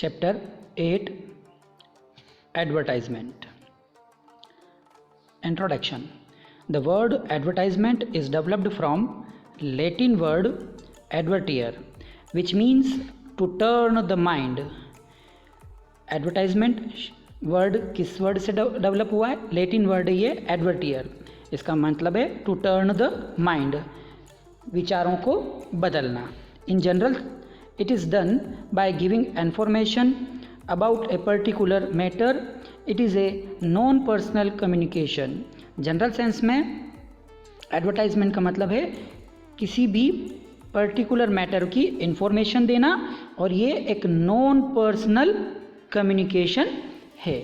Chapter 8 Advertisement. Introduction. The word advertisement is developed from Latin word advertere, which means to turn the mind. Advertisement word किस word से develop हुआ है? Latin word है ये एडवर्टियर. इसका मतलब है टू टर्न द माइंड, विचारों को बदलना. In general it is done by giving information about a particular matter. It is a non personal communication. General sense में एडवर्टाइजमेंट का मतलब है किसी भी पर्टिकुलर मैटर की इंफॉर्मेशन देना, और ये एक नॉन पर्सनल कम्युनिकेशन है.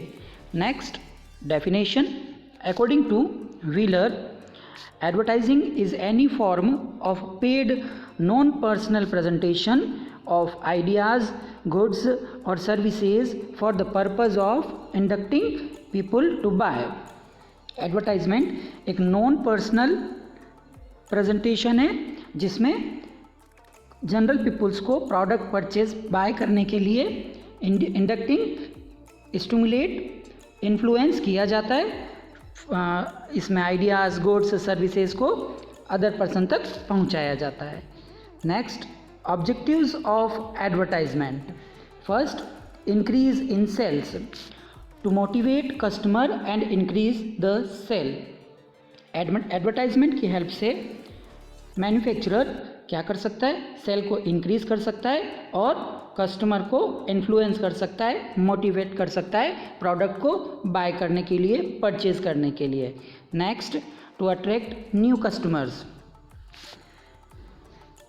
Next definition. According two wheeler, advertising is any form of paid non-personal presentation of ideas, goods or services for the purpose of inducing people to buy. Advertisement एक non personal presentation है जिसमें general peoples को product purchase by करने के लिए inducting, stimulate, influence किया जाता है. इसमें आइडियाज़, गुड्स, सर्विसेज को अदर पर्सन तक पहुंचाया जाता है. Next, objectives of advertisement. First, increase in sales to motivate customer and increase the sale. Advertisement की हेल्प से मैन्युफैक्चरर क्या कर सकता है? सेल को इंक्रीज कर सकता है और कस्टमर को इन्फ्लुएंस कर सकता है, मोटिवेट कर सकता है प्रोडक्ट को बाय करने के लिए, परचेज करने के लिए. Next, to attract new customers.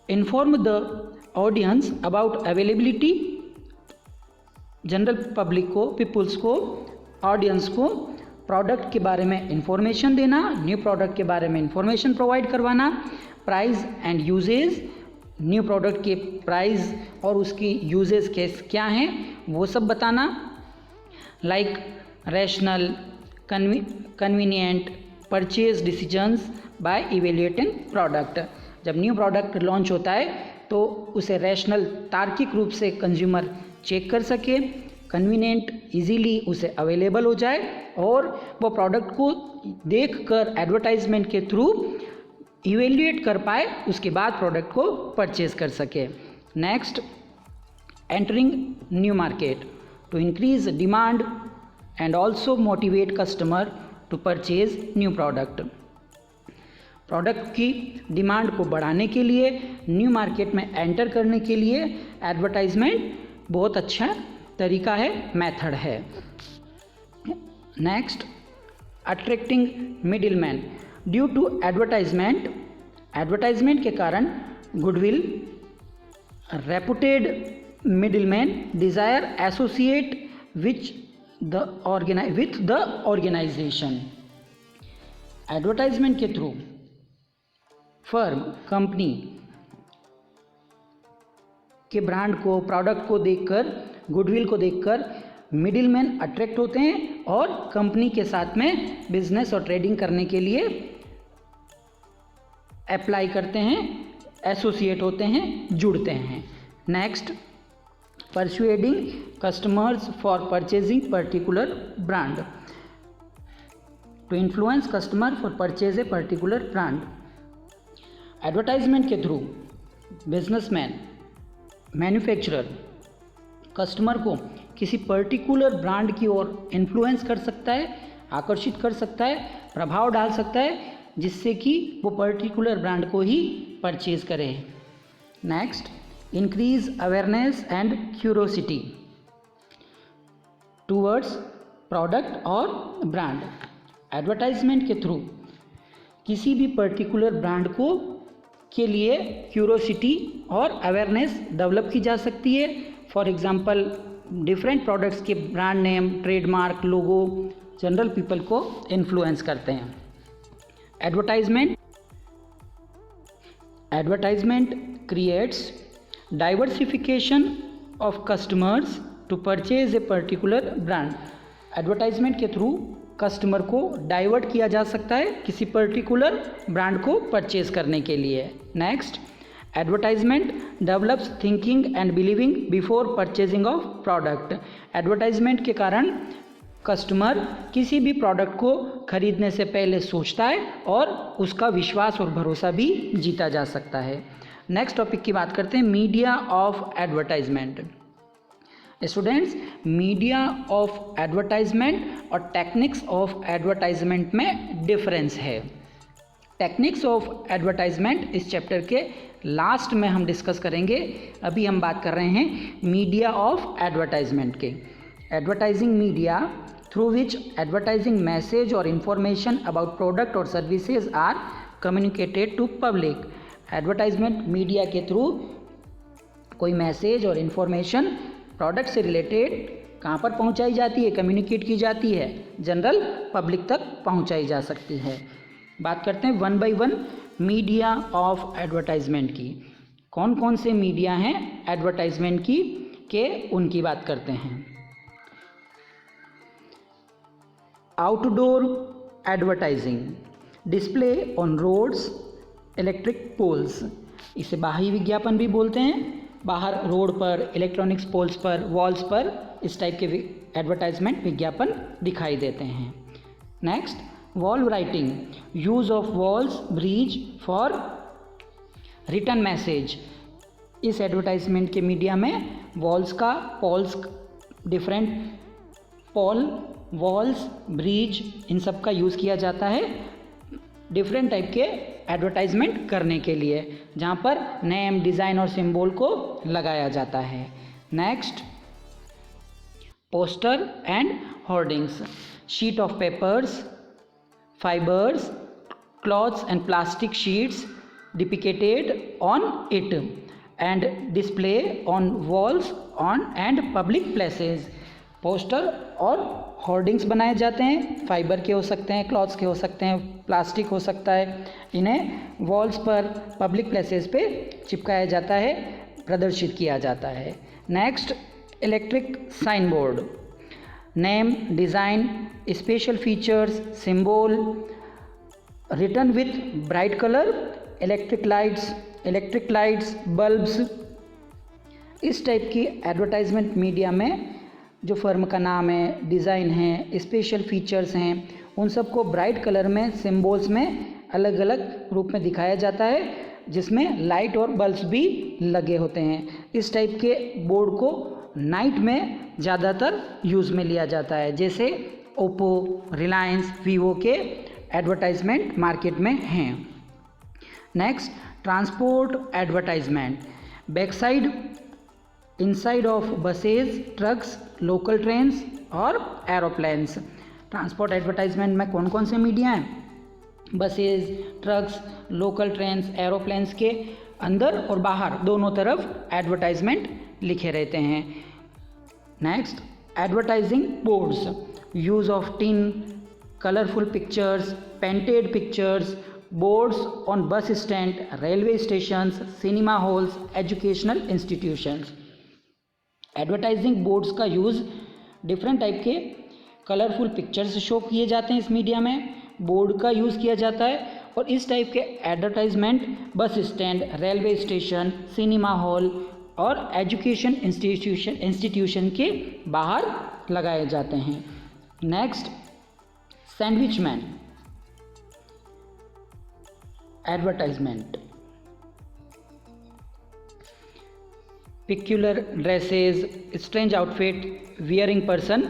Inform the audience about availability. General public को, पीपुल्स को, ऑडियंस को प्रोडक्ट के बारे में इंफॉर्मेशन देना, न्यू प्रोडक्ट के बारे में इंफॉर्मेशन प्रोवाइड करवाना. Price and uses, new product के प्राइस और उसकी यूजेस क्या हैं वो सब बताना. Like rational, convenient purchase decisions by evaluating product. जब न्यू प्रोडक्ट लॉन्च होता है तो उसे रैशनल, तार्किक रूप से कंज्यूमर चेक कर सके, कन्वीनियंट, इजीली उसे अवेलेबल हो जाए और वो प्रोडक्ट को देखकर एडवर्टाइजमेंट के थ्रू इवेल्युएट कर पाए, उसके बाद प्रोडक्ट को परचेज कर सके. Next, entering new market to increase demand and also motivate customer to purchase new product. Product की डिमांड को बढ़ाने के लिए, न्यू मार्केट में एंटर करने के लिए एडवर्टाइजमेंट बहुत अच्छा तरीका है, मेथड है. Next, attracting middleman. Due to advertisement, advertisement के कारण goodwill, reputed middleman desire associate with the organisation. Advertisement के थ्रू फर्म, कंपनी के ब्रांड को, प्रोडक्ट को देखकर, गुडविल को देखकर मिडिलमैन अट्रैक्ट होते हैं और कंपनी के साथ में बिजनेस और ट्रेडिंग करने के लिए अप्लाई करते हैं, एसोसिएट होते हैं, जुड़ते हैं. Next, persuading customers for purchasing particular brand. To influence customer for purchase a particular brand. Advertisement के थ्रू बिजनेसमैन, मैन्युफैक्चरर कस्टमर को किसी पर्टिकुलर ब्रांड की ओर इन्फ्लुएंस कर सकता है, आकर्षित कर सकता है, प्रभाव डाल सकता है, जिससे कि वो पर्टिकुलर ब्रांड को ही परचेज करे. Next, increase awareness and curiosity towards product और ब्रांड. एडवर्टाइजमेंट के थ्रू किसी भी पर्टिकुलर ब्रांड को के लिए क्यूरोसिटी और अवेयरनेस डेवलप की जा सकती है. फॉर एग्जांपल, डिफरेंट प्रोडक्ट्स के brand name, trademark, logo general people को इन्फ्लुएंस करते हैं. Advertisement creates diversification of customers to purchase a particular brand. Advertisement के थ्रू कस्टमर को डाइवर्ट किया जा सकता है किसी पर्टिकुलर ब्रांड को परचेज करने के लिए. Next, advertisement develops thinking and believing before purchasing of product. Advertisement के कारण कस्टमर किसी भी प्रोडक्ट को खरीदने से पहले सोचता है और उसका विश्वास और भरोसा भी जीता जा सकता है। नेक्स्ट टॉपिक की बात करते हैं, media of advertisement. Students, media of advertisement और टेक्निक्स ऑफ एडवर्टाइजमेंट में डिफरेंस है। टेक्निक्स ऑफ एडवर्टाइजमेंट इस चैप्टर के लास्ट में हम डिस्कस करेंगे। अभी हम बात कर रहे हैं मीडिया ऑफ एडवर्टाइजमेंट के। Advertising media through which advertising message और इंफॉर्मेशन अबाउट प्रोडक्ट और services are communicated to public. Advertisement media के थ्रू कोई मैसेज और इंफॉर्मेशन प्रोडक्ट से रिलेटेड कहाँ पर पहुँचाई जाती है, कम्युनिकेट की जाती है, जनरल पब्लिक तक पहुँचाई जा सकती है। बात करते हैं one by one media of advertisement की। कौन कौन से मीडिया हैं एडवर्टाइजमेंट की के उनकी बात करते हैं। Outdoor advertising, display on roads, electric poles, इसे बाहरी विज्ञापन भी बोलते हैं। बाहर रोड पर, इलेक्ट्रॉनिक्स पोल्स पर, वॉल्स पर इस टाइप के एडवर्टाइजमेंट विज्ञापन दिखाई देते हैं। Next, wall writing, use of walls bridge for return message. इस एडवर्टाइजमेंट के मीडिया में वॉल्स का, पोल्स, डिफरेंट पोल, वॉल्स, ब्रिज, इन सब का यूज़ किया जाता है डिफरेंट टाइप के एडवर्टाइजमेंट करने के लिए, जहाँ पर नेम, डिज़ाइन और सिंबल को लगाया जाता है। Next, poster and hoardings, sheet of papers, fibres, clothes and plastic sheets depicted on it and display on walls on and public places. Poster और होर्डिंग्स बनाए जाते हैं, फाइबर के हो सकते हैं, क्लॉथ्स के हो सकते हैं, प्लास्टिक हो सकता है। इन्हें वॉल्स पर, पब्लिक प्लेसेस पे चिपकाया जाता है, प्रदर्शित किया जाता है। Next, electric sign board, name, design, special features, symbol written with bright colour, electric lights, bulbs. इस टाइप की एडवर्टाइजमेंट मीडिया में जो फर्म का नाम है, डिज़ाइन है, स्पेशल फीचर्स हैं, उन सबको ब्राइट कलर में, सिम्बल्स में अलग अलग रूप में दिखाया जाता है, जिसमें लाइट और बल्ब्स भी लगे होते हैं। इस टाइप के बोर्ड को नाइट में ज़्यादातर यूज़ में लिया जाता है, जैसे ओप्पो, रिलायंस, वीवो के एडवर्टाइजमेंट मार्केट में हैं। Next, transport advertisement, backside, inside of buses, trucks, local trains और एरोप्लेन्स। ट्रांसपोर्ट एडवर्टाइजमेंट में कौन कौन से मीडिया हैं? Buses, trucks, local trains, aeroplanes के अंदर और बाहर दोनों तरफ एडवर्टाइजमेंट लिखे रहते हैं। Next, advertising boards, use of tin, colourful pictures, painted pictures, boards on बस stand, railway stations, cinema halls, educational institutions. Advertising boards का यूज़ डिफरेंट टाइप के कलरफुल पिक्चर्स शो किए जाते हैं, इस मीडिया में बोर्ड का यूज़ किया जाता है, और इस टाइप के advertisement bus stand, railway station, cinema hall और एजुकेशन इंस्टीट्यूशन के बाहर लगाए जाते हैं। Next, sandwichman advertisement, peculiar dresses, strange outfit, wearing person,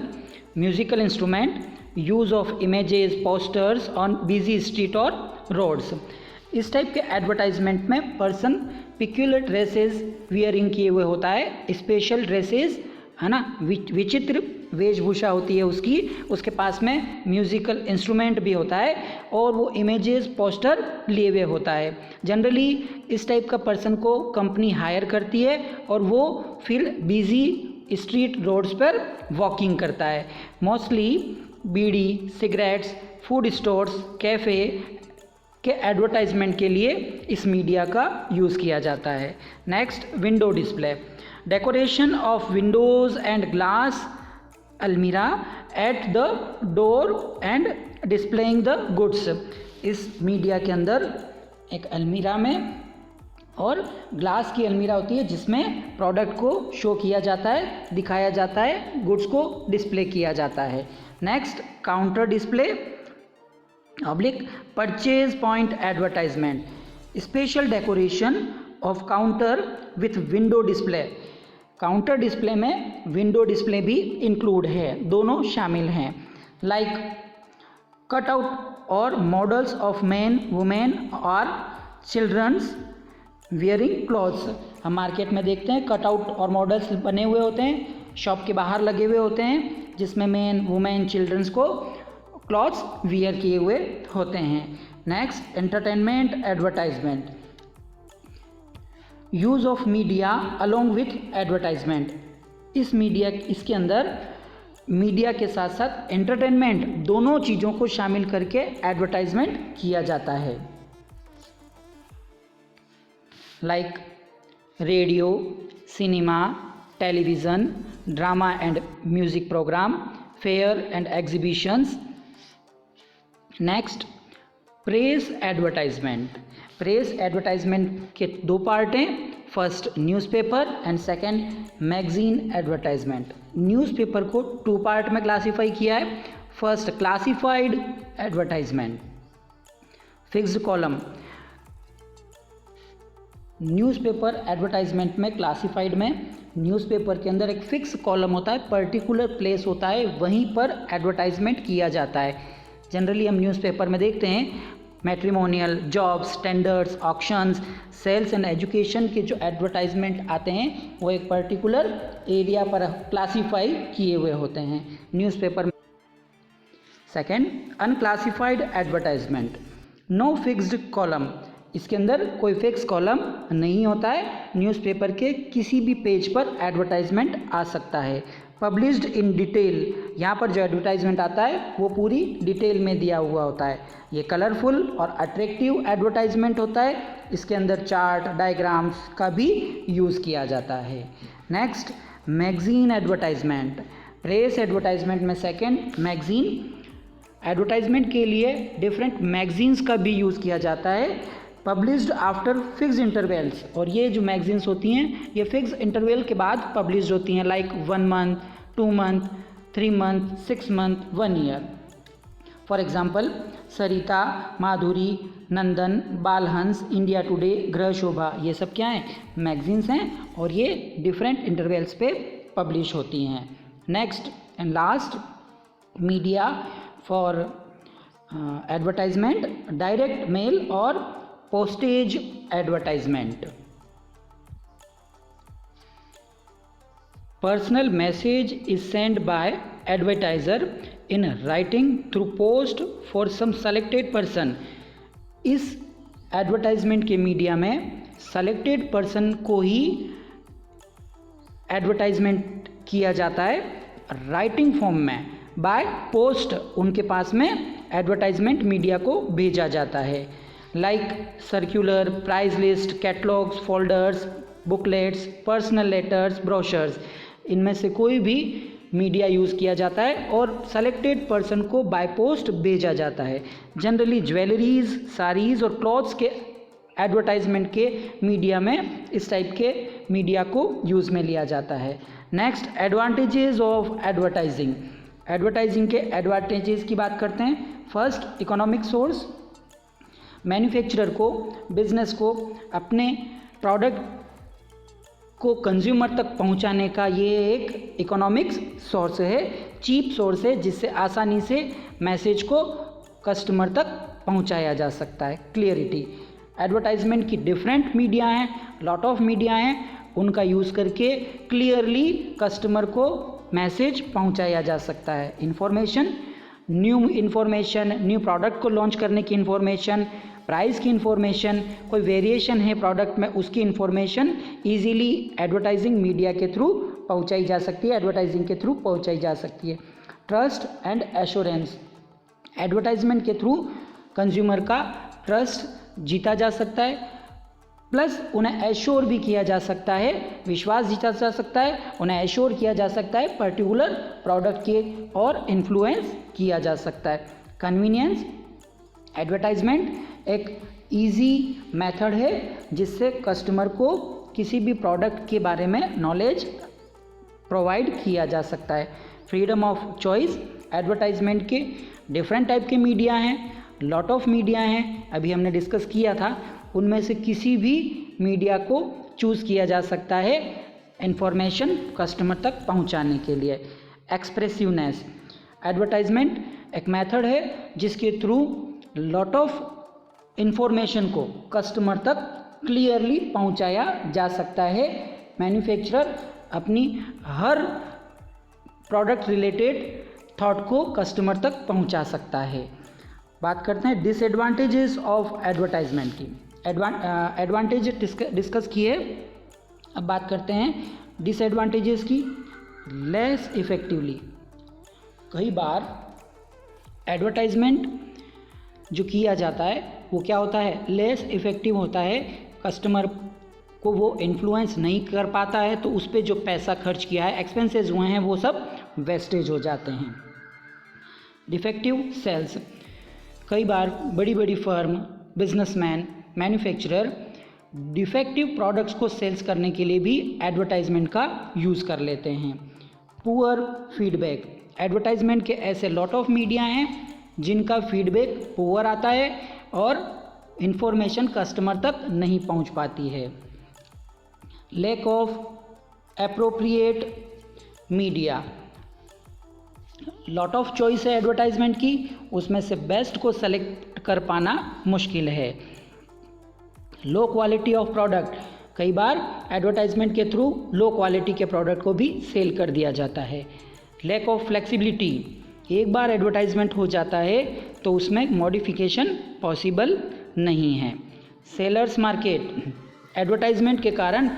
musical instrument, use of images, posters on busy street और roads। इस टाइप के एडवर्टाइजमेंट में पर्सन पिक्यूलर ड्रेसेस वियरिंग किए हुए होता है, स्पेशल ड्रेसेस है ना, विचित्र वेशभूषा होती है उसकी, उसके पास में म्यूज़िकल इंस्ट्रूमेंट भी होता है और वो इमेजेस, पोस्टर लिए हुए होता है। जनरली इस टाइप का पर्सन को कंपनी हायर करती है और वो फिर बिजी स्ट्रीट रोड्स पर वॉकिंग करता है। Mostly bidi, cigarettes, food stores, cafe के एडवर्टाइजमेंट के लिए इस मीडिया का यूज़ किया जाता है। Next, window display, decoration of windows and glass अलमीरा at the door and displaying the goods. इस मीडिया के अंदर एक अलमीरा में और ग्लास की अलमीरा होती है जिसमें प्रोडक्ट को शो किया जाता है, दिखाया जाता है, गुड्स को डिस्प्ले किया जाता है। Next counter display oblique purchase point advertisement, special decoration of counter with window display. Counter display में विंडो डिस्प्ले भी इंक्लूड है, दोनों शामिल हैं। लाइक कटआउट और मॉडल्स ऑफ मैन, वुमेन और चिल्ड्रंस वियरिंग क्लॉथ्स। हम मार्केट में देखते हैं कटआउट और मॉडल्स बने हुए होते हैं, शॉप के बाहर लगे हुए होते हैं, जिसमें मैन, वुमेन, चिल्ड्रंस को क्लॉथ्स वियर किए हुए होते हैं। Next entertainment advertisement, use of media along with advertisement. इसके अंदर मीडिया के साथ साथ एंटरटेनमेंट दोनों चीज़ों को शामिल करके एडवर्टाइजमेंट किया जाता है। Like radio, cinema, television, drama and music programme, fair and exhibitions. Next press advertisement. Press advertisement के दो पार्ट हैं, first newspaper and second magazine advertisement. Newspaper को टू पार्ट में क्लासीफाई किया है। First classified advertisement, fixed column. Newspaper advertisement में, classified में, newspaper के अंदर एक फिक्स कॉलम होता है, पर्टिकुलर प्लेस होता है, वहीं पर एडवर्टाइजमेंट किया जाता है। जनरली हम न्यूज़पेपर में देखते हैं matrimonial, jobs, tenders, auctions, sales and education के जो एडवर्टाइजमेंट आते हैं वो एक पर्टिकुलर एरिया पर क्लासीफाई किए हुए होते हैं न्यूज़पेपर में। Second unclassified advertisement, no fixed column. इसके अंदर कोई फिक्स कॉलम नहीं होता है, न्यूज़पेपर के किसी भी पेज पर एडवर्टाइजमेंट आ सकता है। पब्लिश्ड इन डिटेल, यहाँ पर जो एडवर्टाइजमेंट आता है वो पूरी डिटेल में दिया हुआ होता है। ये कलरफुल और अट्रैक्टिव एडवर्टाइजमेंट होता है, इसके अंदर चार्ट, डायग्राम्स का भी यूज़ किया जाता है। Next magazine advertisement, press advertisement में सेकेंड मैगजीन एडवर्टाइजमेंट के लिए डिफरेंट मैगजीन्स का भी यूज़ किया जाता है, पब्लिश्ड आफ्टर फिक्स इंटरवल्स। और ये जो मैगजीन्स होती हैं ये फिक्स इंटरवल के बाद पब्लिश होती हैं, like 1 month, 2 month, 3 month, 6 month, 1 year. For example Sarita, Madhuri, Nandan, Balhans, India today, Grih Shobha, ये सब क्या हैं, मैगजीन्स हैं और ये डिफरेंट इंटरवल्स पे पब्लिश होती हैं। Next and last media for advertisement, direct mail और postage advertisement. Personal message is send by advertiser in writing through post for some selected person. इस एडवर्टाइजमेंट के मीडिया में सेलेक्टेड पर्सन को ही advertisement किया जाता है राइटिंग फॉर्म में, बाय पोस्ट उनके पास में एडवर्टाइजमेंट मीडिया को भेजा जाता है। Like circular, price list, catalogues, folders, booklets, personal letters, brochures, इनमें से कोई भी मीडिया यूज़ किया जाता है और सेलेक्टेड पर्सन को बाय पोस्ट भेजा जाता है। जनरली ज्वेलरीज, साड़ीज़ और क्लॉथ्स के एडवर्टाइजमेंट के मीडिया में इस टाइप के मीडिया को यूज़ में लिया जाता है। Next advantages of advertising. Advertising के एडवांटेजेस की बात करते हैं। फर्स्ट इकोनॉमिक सोर्स, मैन्युफैक्चरर को, बिजनेस को अपने प्रोडक्ट को कंज्यूमर तक पहुंचाने का ये एक इकोनॉमिक्स सोर्स है, चीप सोर्स है, जिससे आसानी से मैसेज को कस्टमर तक पहुंचाया जा सकता है। क्लियरिटी, एडवर्टाइजमेंट की डिफरेंट मीडिया हैं, लॉट ऑफ मीडिया हैं, उनका यूज़ करके क्लियरली कस्टमर को मैसेज पहुंचाया जा सकता है। Information, new information, new product को लॉन्च करने की इन्फॉर्मेशन, प्राइस की इन्फॉर्मेशन, कोई वेरिएशन है प्रोडक्ट में उसकी इन्फॉर्मेशन ईजीली एडवर्टाइजिंग मीडिया के थ्रू पहुंचाई जा सकती है, एडवर्टाइजिंग के थ्रू पहुंचाई जा सकती है। ट्रस्ट एंड एश्योरेंस, एडवर्टाइजमेंट के थ्रू कंज्यूमर का ट्रस्ट जीता जा सकता है, प्लस उन्हें एश्योर भी किया जा सकता है, विश्वास जीता जा सकता है, उन्हें एश्योर किया जा सकता है पर्टिकुलर प्रोडक्ट के और इन्फ्लुएंस किया जा सकता है। कन्वीनियंस, एडवर्टाइजमेंट एक इजी मेथड है जिससे कस्टमर को किसी भी प्रोडक्ट के बारे में नॉलेज प्रोवाइड किया जा सकता है। फ्रीडम ऑफ चॉइस, एडवर्टाइजमेंट के डिफरेंट टाइप के मीडिया हैं, लॉट ऑफ मीडिया हैं, अभी हमने डिस्कस किया था। उनमें से किसी भी मीडिया को चूज़ किया जा सकता है इंफॉर्मेशन कस्टमर तक पहुंचाने के लिए। एक्सप्रेसिवनेस, एडवर्टाइजमेंट एक मेथड है जिसके थ्रू लॉट ऑफ इंफॉर्मेशन को कस्टमर तक क्लियरली पहुंचाया जा सकता है। मैन्युफैक्चरर अपनी हर प्रोडक्ट रिलेटेड थॉट को कस्टमर तक पहुंचा सकता है। बात करते हैं डिसएडवांटेजेस ऑफ एडवर्टाइजमेंट की। एडवांटेज डिस्कस किए, अब बात करते हैं डिसएडवांटेजेस की। लेस इफ़ेक्टिवली, कई बार एडवर्टाइजमेंट जो किया जाता है वो क्या होता है, लेस इफ़ेक्टिव होता है। कस्टमर को वो इन्फ्लुएंस नहीं कर पाता है, तो उस पर जो पैसा खर्च किया है, एक्सपेंसेस हुए हैं, वो सब वेस्टेज हो जाते हैं। डिफेक्टिव सेल्स, कई बार बड़ी बड़ी firm, businessman, manufacturer defective products को सेल्स करने के लिए भी एडवर्टाइजमेंट का यूज़ कर लेते हैं। पुअर फीडबैक, एडवर्टाइजमेंट के ऐसे लॉट ऑफ मीडिया हैं जिनका फीडबैक पुअर आता है और इंफॉर्मेशन कस्टमर तक नहीं पहुंच पाती है। Lack of appropriate media, lot of choice है एडवर्टाइजमेंट की, उसमें से बेस्ट को सेलेक्ट कर पाना मुश्किल है। लो क्वालिटी ऑफ प्रोडक्ट, कई बार एडवर्टाइजमेंट के थ्रू लो क्वालिटी के प्रोडक्ट को भी सेल कर दिया जाता है। लैक ऑफ फ्लेक्सिबिलिटी, एक बार एडवर्टाइजमेंट हो जाता है तो उसमें मॉडिफिकेशन पॉसिबल नहीं है। सेलर्स मार्केट, एडवर्टाइजमेंट के कारण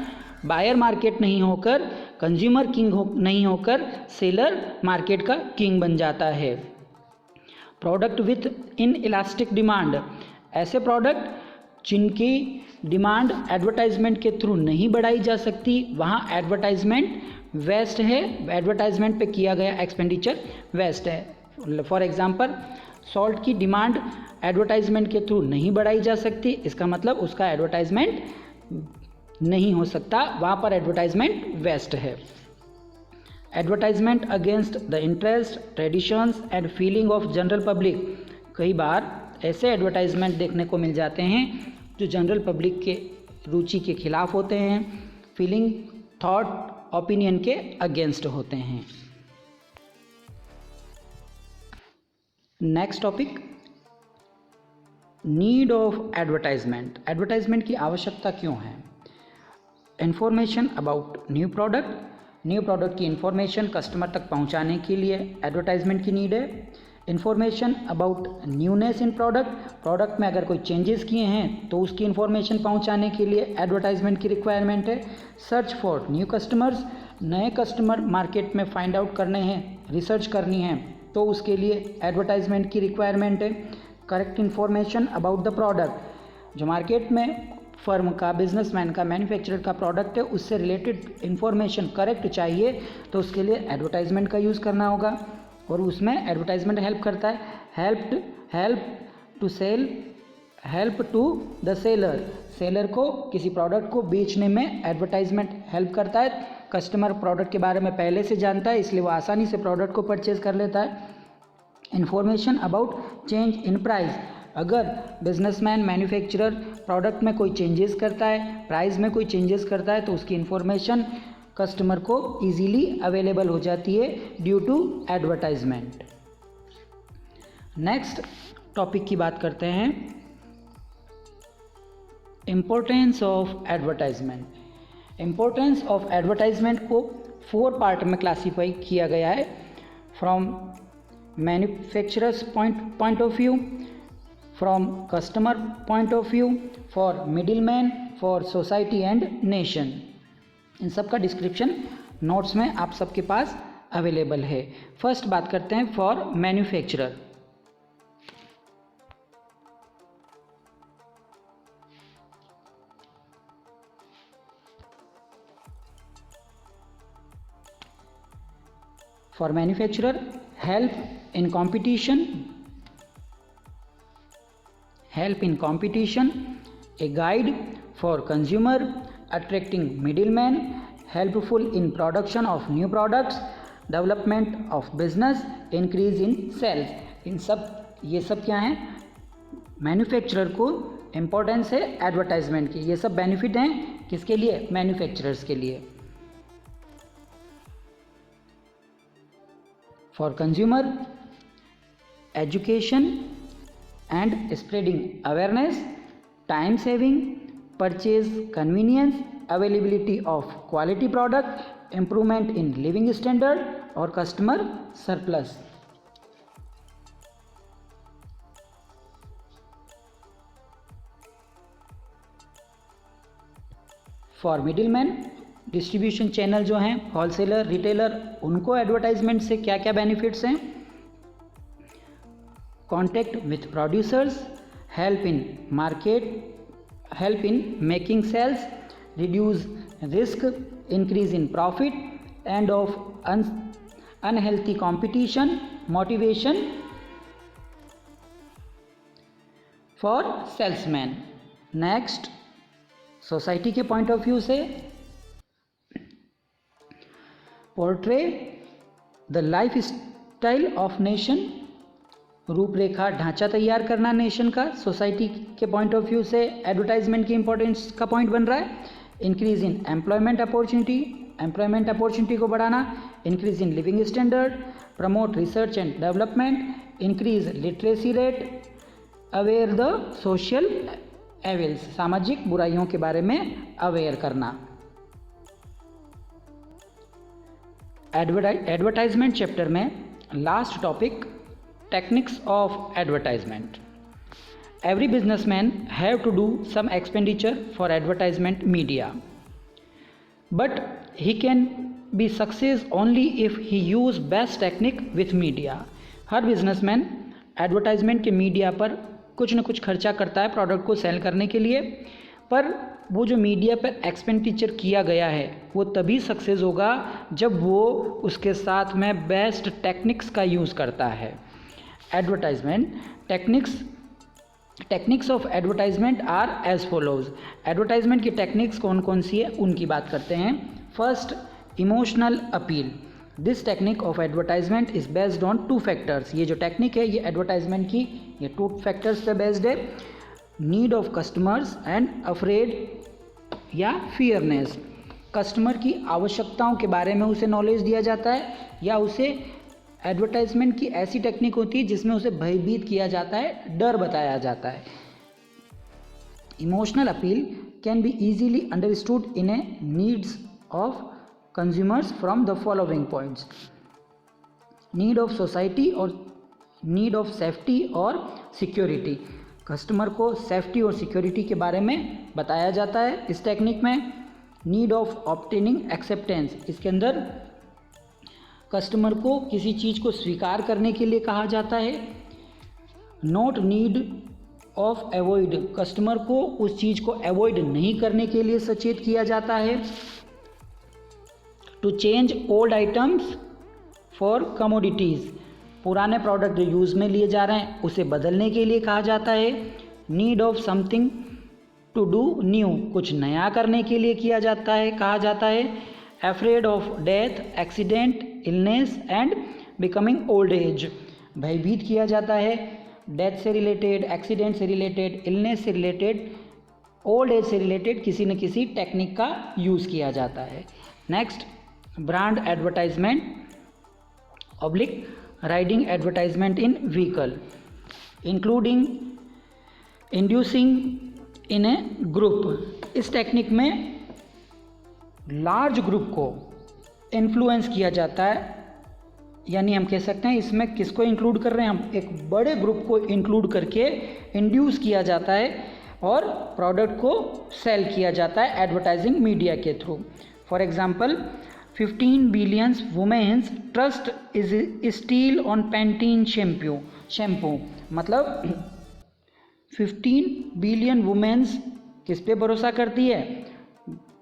बायर मार्केट नहीं होकर, कंज्यूमर किंग नहीं होकर सेलर मार्केट का किंग बन जाता है। Product with in elastic demand, ऐसे प्रोडक्ट जिनकी डिमांड एडवर्टाइजमेंट के थ्रू नहीं बढ़ाई जा सकती, वहाँ एडवर्टाइजमेंट वेस्ट है, एडवर्टाइजमेंट पे किया गया एक्सपेंडिचर वेस्ट है। फॉर एग्जांपल, सॉल्ट की डिमांड एडवर्टाइजमेंट के थ्रू नहीं बढ़ाई जा सकती, इसका मतलब उसका एडवर्टाइजमेंट नहीं हो सकता, वहाँ पर एडवर्टाइजमेंट वेस्ट है। Advertisement against the interest, traditions and feeling of general public, कई बार ऐसे एडवर्टाइजमेंट देखने को मिल जाते हैं जो जनरल पब्लिक के रुचि के खिलाफ होते हैं, फीलिंग, थॉट, ओपिनियन के अगेंस्ट होते हैं। Next topic, need of advertisement, advertisement की आवश्यकता क्यों है। Information about new product, new product की इंफॉर्मेशन कस्टमर तक पहुंचाने के लिए एडवर्टाइजमेंट की नीड है। Information about newness in product, product में अगर कोई चेंजेस किए हैं तो उसकी इन्फॉर्मेशन पहुंचाने के लिए एडवर्टाइजमेंट की रिक्वायरमेंट है। सर्च फॉर न्यू कस्टमर्स, नए कस्टमर मार्केट में फाइंड आउट करने हैं, रिसर्च करनी है, तो उसके लिए एडवर्टाइजमेंट की रिक्वायरमेंट है। Correct information about the product, जो मार्केट में फर्म का, बिजनेसमैन का, मैन्युफैक्चरर का प्रोडक्ट है, उससे रिलेटेड इन्फॉर्मेशन करेक्ट चाहिए, तो उसके लिए एडवर्टाइजमेंट का यूज़ करना होगा। और उसमें एडवर्टाइजमेंट हेल्प करता है। Help to the seller, seller को किसी प्रोडक्ट को बेचने में एडवर्टाइजमेंट हेल्प करता है। कस्टमर प्रोडक्ट के बारे में पहले से जानता है, इसलिए वो आसानी से प्रोडक्ट को परचेज कर लेता है। Information about change in price, अगर बिजनेसमैन, मैन्युफैक्चरर प्रोडक्ट में कोई चेंजेस करता है, प्राइस में कोई चेंजेस करता है, तो उसकी इन्फॉर्मेशन कस्टमर को इजीली अवेलेबल हो जाती है due to advertisement. Next topic की बात करते हैं, importance of advertisement. Importance of advertisement को 4 पार्ट में क्लासीफाई किया गया है। From manufacturers point of view, from customer point of view, for middleman, for society and nation. इन सब का डिस्क्रिप्शन नोट्स में आप सबके पास अवेलेबल है। फर्स्ट बात करते हैं for manufacturer. For manufacturer, help in competition, help in competition, a guide for consumer, attracting middlemen, helpful in production of new products, development of business, increase in sales. इन सब ये सब क्या हैं, मैन्युफैक्चरर को इम्पोर्टेंस है एडवर्टाइजमेंट की। ये सब बेनिफिट हैं किसके लिए, मैन्युफैक्चरर्स के लिए। For consumer, education and spreading awareness, time saving, purchase convenience, availability of quality product, improvement in living standard और customer surplus. For middleman, distribution channel जो हैं, होलसेलर, रिटेलर, उनको एडवर्टाइजमेंट से क्या क्या बेनिफिट्स हैं। Contact with producers, help in market, help in making sales, reduce risk, increase in profit, end of unhealthy competition, motivation for salesman. Next, society के point of view से portray the life style of nation, रूपरेखा ढांचा तैयार करना nation का society के point of view से advertisement की इंपॉर्टेंस का पॉइंट बन रहा है। इंक्रीज इन एम्प्लॉयमेंट अपॉर्चुनिटी को बढ़ाना, increase in living standard, promote research and development, increase literacy rate, aware the social evils, सामाजिक बुराइयों के बारे में अवेयर करना। एडवर्टाइजमेंट चैप्टर में last topic, techniques of advertisement. Every businessman have to do some expenditure for advertisement media, but he can be success only if he use best technique with media. हर businessman advertisement के media पर कुछ न कुछ खर्चा करता है product को सेल करने के लिए, पर वो जो मीडिया पर एक्सपेंडिचर किया गया है वो तभी सक्सेस होगा जब वो उसके साथ में बेस्ट टेक्निक्स का यूज़ करता है। Advertisement techniques of advertisement are as follows. एडवर्टाइजमेंट की टेक्निक्स कौन कौन सी है उनकी बात करते हैं। First, emotional appeal. This technique of advertisement is based on 2 factors. ये जो टेक्निक है ये एडवर्टाइजमेंट की ये 2 फैक्टर्स पे बेस्ड है। Need of customers and afraid या फियरनेस। कस्टमर की आवश्यकताओं के बारे में उसे नॉलेज दिया जाता है, या उसे एडवर्टाइजमेंट की ऐसी टेक्निक होती है जिसमें उसे भयभीत किया जाता है, डर बताया जाता है। Emotional appeal can be easily understood in A needs of consumers from the following points: need of society और need of safety और security। कस्टमर को सेफ्टी और सिक्योरिटी के बारे में बताया जाता है इस टेक्निक में। नीड ऑफ ऑब्टेनिंग एक्सेप्टेंस, इसके अंदर कस्टमर को किसी चीज़ को स्वीकार करने के लिए कहा जाता है। Not need of avoid, customer को उस चीज़ को अवॉइड नहीं करने के लिए सचेत किया जाता है। To change old items for commodities, पुराने प्रोडक्ट जो यूज़ में लिए जा रहे हैं उसे बदलने के लिए कहा जाता है। Need of something to do new, कुछ नया करने के लिए किया जाता है, कहा जाता है। Afraid of death, accident, illness and becoming old age, भयभीत किया जाता है डेथ से रिलेटेड, एक्सीडेंट से रिलेटेड, इलनेस से रिलेटेड, ओल्ड एज से रिलेटेड किसी न किसी टेक्निक का यूज़ किया जाता है। Next, brand advertisement oblique riding advertisement in vehicle, including inducing in a group. इस टेक्निक में लार्ज ग्रुप को इन्फ्लुएंस किया जाता है, यानी हम कह सकते हैं इसमें किसको इंक्लूड कर रहे हैं हम, एक बड़े ग्रुप को इंक्लूड करके इंड्यूस किया जाता है और प्रोडक्ट को सेल किया जाता है एडवर्टाइजिंग मीडिया के through. For example, 15 billion women's trust is still on Pantene shampoo, मतलब 15 बिलियन वुमेन्स किस पे भरोसा करती है,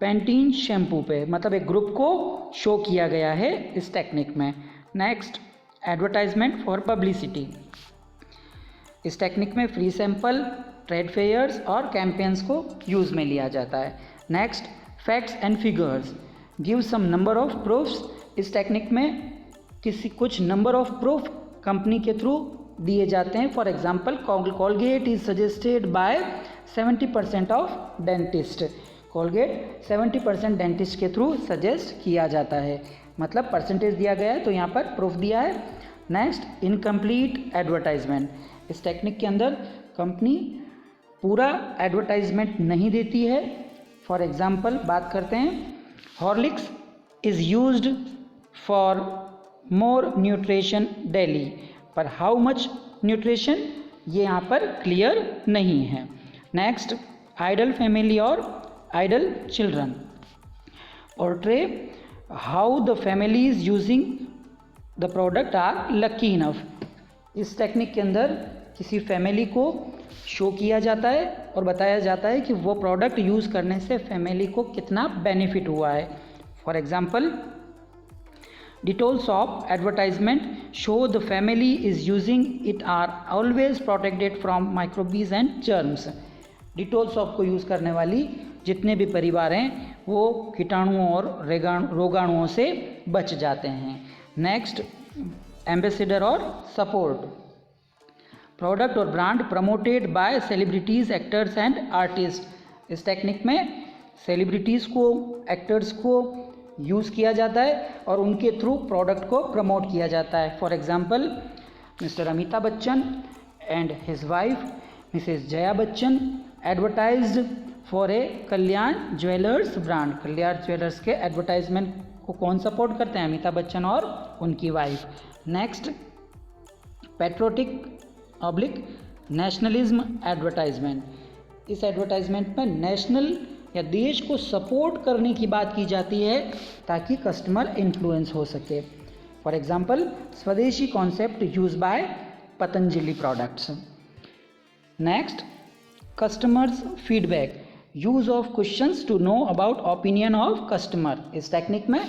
पैंटीन शैम्पू पे, मतलब एक ग्रुप को शो किया गया है इस टेक्निक में। Next, advertisement for publicity. इस टेक्निक में फ्री सैंपल, ट्रेड फेयर्स और कैंपेन्स को यूज़ में लिया जाता है। Next, facts and figures, give some number of proofs. इस टेक्निक में कुछ नंबर ऑफ प्रूफ कंपनी के थ्रू दिए जाते हैं। For example, Colgate is suggested by 70% of dentist. Colgate 70% dentist के थ्रू सजेस्ट किया जाता है, मतलब परसेंटेज दिया गया है तो यहाँ पर प्रूफ दिया है। Next, incomplete advertisement. इस टेक्निक के अंदर कंपनी पूरा एडवर्टाइजमेंट नहीं देती है। फॉर एग्जाम्पल बात करते हैं, Horlicks is used for more nutrition daily, पर हाउ मच न्यूट्रिशन ये यहाँ पर क्लियर नहीं है। नेक्स्ट, आइडल फैमिली और ideal children, portray how the family is using the product are lucky enough. इस टेक्निक के अंदर किसी फैमिली को शो किया जाता है और बताया जाता है कि वो प्रोडक्ट यूज़ करने से फैमिली को कितना बेनिफिट हुआ है। For example, Dettol soap advertisement show the family is using it are always protected from microbes and germs। Dettol soap को यूज़ करने वाली जितने भी परिवार हैं वो कीटाणुओं और रोगाणुओं से बच जाते हैं। नेक्स्ट, एम्बेसडर और सपोर्ट, प्रोडक्ट और brand promoted by celebrities, actors and artist. इस टेक्निक में सेलिब्रिटीज़ को, एक्टर्स को यूज़ किया जाता है और उनके थ्रू प्रोडक्ट को प्रमोट किया जाता है। For example, mister Amitabh Bachchan and his wife Mrs Jaya Bachchan advertised for a Kalyan jewellers brand. Kalyan jewellers के एडवर्टाइजमेंट को कौन सपोर्ट करते हैं? अमिताभ बच्चन और उनकी wife. Next, patriotic oblique nationalism advertisement. इस एडवर्टाइजमेंट में नेशनल या देश को सपोर्ट करने की बात की जाती है ताकि कस्टमर इन्फ्लुएंस हो सके। For example, Swadeshi concept use by Patanjali products. Next, customers feedback, use of questions to know about opinion of customer. इस टेक्निक में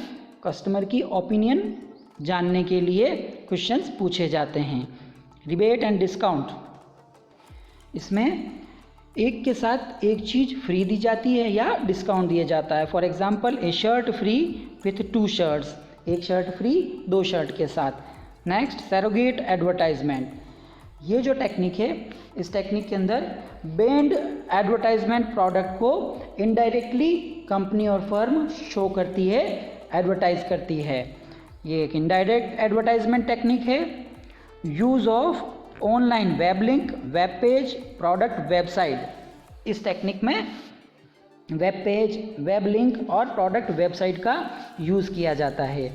कस्टमर की ओपिनियन जानने के लिए क्वेश्चंस पूछे जाते हैं। रिबेट एंड डिस्काउंट, इसमें एक के साथ एक चीज़ फ्री दी जाती है या डिस्काउंट दिया जाता है। For example, A shirt free with 2 shirts, एक शर्ट फ्री 2 शर्ट के साथ। नेक्स्ट, सरोगेट एडवर्टाइजमेंट, ये जो टेक्निक है इस टेक्निक के अंदर बेंड एडवर्टाइजमेंट प्रोडक्ट को इनडायरेक्टली कंपनी और फर्म शो करती है, एडवर्टाइज करती है। ये एक इनडायरेक्ट एडवर्टाइजमेंट टेक्निक है। Use of online web link, web page, product website. इस टेक्निक में वेब पेज, वेब लिंक और प्रोडक्ट वेबसाइट का यूज़ किया जाता है।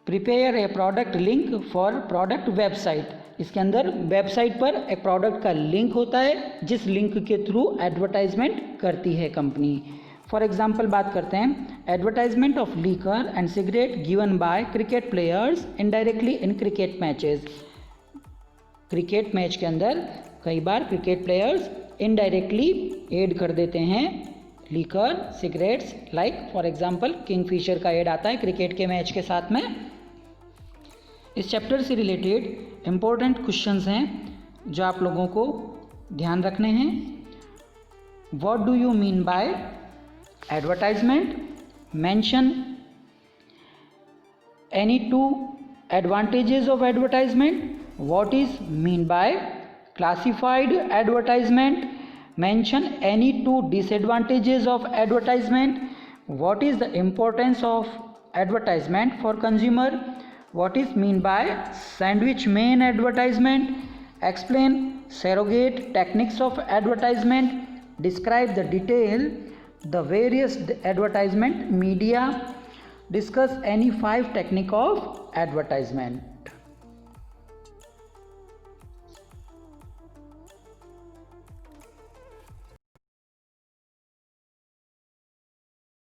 Prepare a product link for product website, इसके अंदर वेबसाइट पर एक प्रोडक्ट का लिंक होता है जिस लिंक के थ्रू एडवर्टाइजमेंट करती है कंपनी। फॉर एग्जाम्पल बात करते हैं, advertisement of liquor and cigarette given by cricket players indirectly in cricket matches. Cricket match के अंदर कई बार क्रिकेट प्लेयर्स इनडायरेक्टली एड कर देते हैं liquor, cigarettes, like for example Kingfisher का एड आता है क्रिकेट के मैच के साथ में। इस चैप्टर से रिलेटेड इम्पोर्टेंट क्वेश्चंस हैं जो आप लोगों को ध्यान रखने हैं। What do you mean by advertisement? Mention any 2 advantages of advertisement. What is mean by classified advertisement? Mention any 2 disadvantages of advertisement. What is the importance of advertisement for consumer? What is mean by sandwich main advertisement? Explain surrogate techniques of advertisement. Describe the detail the various advertisement media. Discuss any 5 technique of advertisement.